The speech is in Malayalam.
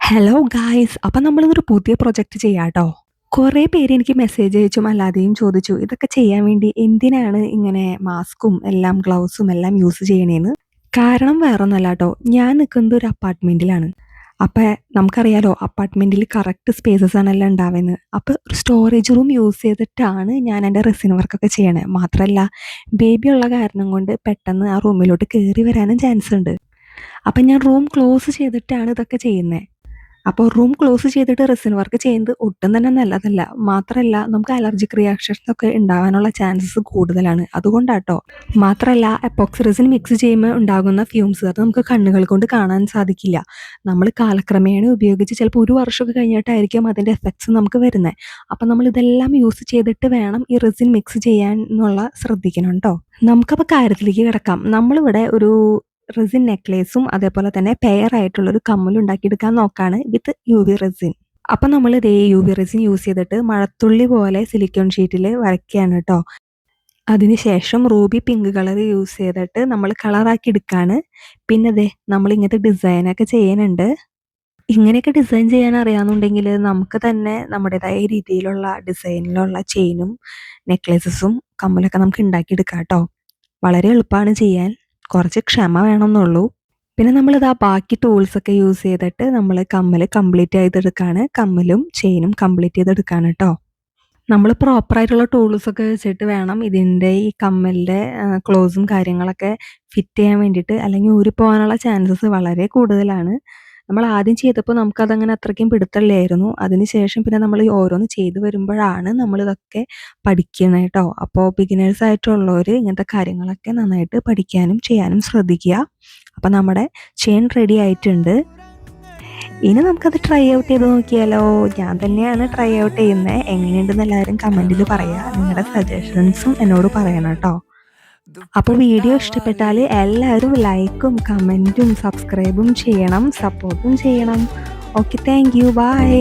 ഹലോ ഗായ്സ്, അപ്പം നമ്മളിതൊരു പുതിയ പ്രൊജക്റ്റ് ചെയ്യാട്ടോ. കുറേ പേര് എനിക്ക് മെസ്സേജ് അയച്ചും അല്ലാതെയും ചോദിച്ചു ഇതൊക്കെ ചെയ്യാൻ വേണ്ടി എന്തിനാണ് ഇങ്ങനെ മാസ്കും എല്ലാം ഗ്ലൗസും എല്ലാം യൂസ് ചെയ്യണേന്ന്. കാരണം വേറൊന്നുമല്ല കേട്ടോ, ഞാൻ നിൽക്കുന്നത് ഒരു അപ്പാർട്ട്മെൻറ്റിലാണ്. അപ്പം നമുക്കറിയാലോ അപ്പാർട്ട്മെൻറ്റിൽ കറക്റ്റ് സ്പേസസ് ആണല്ലോ ഉണ്ടാവുന്നത്. അപ്പോൾ ഒരു സ്റ്റോറേജ് റൂം യൂസ് ചെയ്തിട്ടാണ് ഞാൻ എൻ്റെ റെസിൻ വർക്കൊക്കെ ചെയ്യണത്. മാത്രമല്ല ബേബി ഉള്ള കാരണം കൊണ്ട് പെട്ടെന്ന് ആ റൂമിലോട്ട് കയറി വരാനും ചാൻസ് ഉണ്ട്. അപ്പം ഞാൻ റൂം ക്ലോസ് ചെയ്തിട്ടാണ് ഇതൊക്കെ ചെയ്യുന്നത്. അപ്പോൾ റൂം ക്ലോസ് ചെയ്തിട്ട് റെസിൻ വർക്ക് ചെയ്യുന്നത് ഒട്ടും തന്നെ നല്ലതല്ല. മാത്രമല്ല നമുക്ക് അലർജിക് റിയാക്ഷൻസ് ഒക്കെ ഉണ്ടാകാനുള്ള ചാൻസസ് കൂടുതലാണ്. അതുകൊണ്ടാട്ടോ. മാത്രമല്ല എപ്പോക്സി റെസിൻ മിക്സ് ചെയ്യുമ്പോൾ ഉണ്ടാകുന്ന ഫ്യൂംസ് അത് നമുക്ക് കണ്ണുകൾ കൊണ്ട് കാണാൻ സാധിക്കില്ല. നമ്മൾ കാലക്രമേണ ഉപയോഗിച്ച് ചിലപ്പോൾ ഒരു വർഷമൊക്കെ കഴിഞ്ഞിട്ടായിരിക്കും അതിൻ്റെ എഫക്ട്സ് നമുക്ക് വരുന്നത്. അപ്പം നമ്മൾ ഇതെല്ലാം യൂസ് ചെയ്തിട്ട് വേണം ഈ റെസിൻ മിക്സ് ചെയ്യാൻ എന്നുള്ള ശ്രദ്ധിക്കണം കേട്ടോ. നമുക്കപ്പോൾ കാര്യത്തിലേക്ക് കിടക്കാം. നമ്മളിവിടെ ഒരു റെസിൻ നെക്ലേസും അതേപോലെ തന്നെ പെയർ ആയിട്ടുള്ളൊരു കമ്മലും ഉണ്ടാക്കിയെടുക്കാൻ നോക്കാണ് വിത്ത് യു വി റെസിൻ. അപ്പം നമ്മൾ ഇതേ യു വി റെസിൻ യൂസ് ചെയ്തിട്ട് മഴത്തുള്ളി പോലെ സിലിക്കോൺ ഷീറ്റിൽ വരയ്ക്കുകയാണ് കേട്ടോ. അതിനുശേഷം റൂബി പിങ്ക് കളർ യൂസ് ചെയ്തിട്ട് നമ്മൾ കളറാക്കി എടുക്കുകയാണ്. പിന്നെ അതെ നമ്മൾ ഇങ്ങനത്തെ ഡിസൈനൊക്കെ ചെയ്യുന്നുണ്ട്. ഇങ്ങനെയൊക്കെ ഡിസൈൻ ചെയ്യാൻ അറിയാമെന്നുണ്ടെങ്കിൽ നമുക്ക് തന്നെ നമ്മുടേതായ രീതിയിലുള്ള ഡിസൈനിലുള്ള ചെയിനും നെക്ലേസസും കമ്മലൊക്കെ നമുക്ക് ഉണ്ടാക്കിയെടുക്കാം കേട്ടോ. വളരെ എളുപ്പമാണ് ചെയ്യാൻ. കുറച്ച് ക്ഷമ വേണമെന്നുള്ളൂ. പിന്നെ നമ്മളിതാ ബാക്കി ടൂൾസൊക്കെ യൂസ് ചെയ്തിട്ട് നമ്മൾ കമ്മൽ കംപ്ലീറ്റ് ചെയ്തെടുക്കുകയാണ്. കമ്മലും ചെയിനും കംപ്ലീറ്റ് ചെയ്തെടുക്കുകയാണ് കേട്ടോ. നമ്മൾ പ്രോപ്പറായിട്ടുള്ള ടൂൾസൊക്കെ വെച്ചിട്ട് വേണം ഇതിൻ്റെ ഈ കമ്മലിൻ്റെ ക്ലോസും കാര്യങ്ങളൊക്കെ ഫിറ്റ് ചെയ്യാൻ വേണ്ടിയിട്ട്. അല്ലെങ്കിൽ ഊരിപ്പോകാനുള്ള ചാൻസസ് വളരെ കൂടുതലാണ്. നമ്മൾ ആദ്യം ചെയ്തപ്പോൾ നമുക്കതങ്ങനെ അത്രയ്ക്കും പിടുത്തമില്ലായിരുന്നു. അതിനുശേഷം പിന്നെ നമ്മൾ ഈ ഓരോന്ന് ചെയ്ത് വരുമ്പോഴാണ് നമ്മളിതൊക്കെ പഠിക്കുന്നത് കേട്ടോ. അപ്പോൾ ബിഗിനേഴ്സ് ആയിട്ടുള്ളവർ ഇങ്ങനത്തെ കാര്യങ്ങളൊക്കെ നന്നായിട്ട് പഠിക്കാനും ചെയ്യാനും ശ്രദ്ധിക്കുക. അപ്പോൾ നമ്മുടെ ചെയിൻ റെഡി ആയിട്ടുണ്ട്. ഇനി നമുക്കത് ട്രൈ ഔട്ട് ചെയ്ത് നോക്കിയാലോ. ഞാൻ തന്നെയാണ് ട്രൈ ഔട്ട് ചെയ്യുന്നത്. എങ്ങനെയുണ്ടെന്ന് എല്ലാവരും കമൻറ്റിൽ പറയുക. നിങ്ങളുടെ സജഷൻസും എന്നോട് പറയണം കേട്ടോ. അപ്പോൾ വീഡിയോ ഇഷ്ടപ്പെട്ടാൽ എല്ലാവരും ലൈക്കും കമൻറ്റും സബ്സ്ക്രൈബും ചെയ്യണം, സപ്പോർട്ടും ചെയ്യണം. Okay, thank you, by.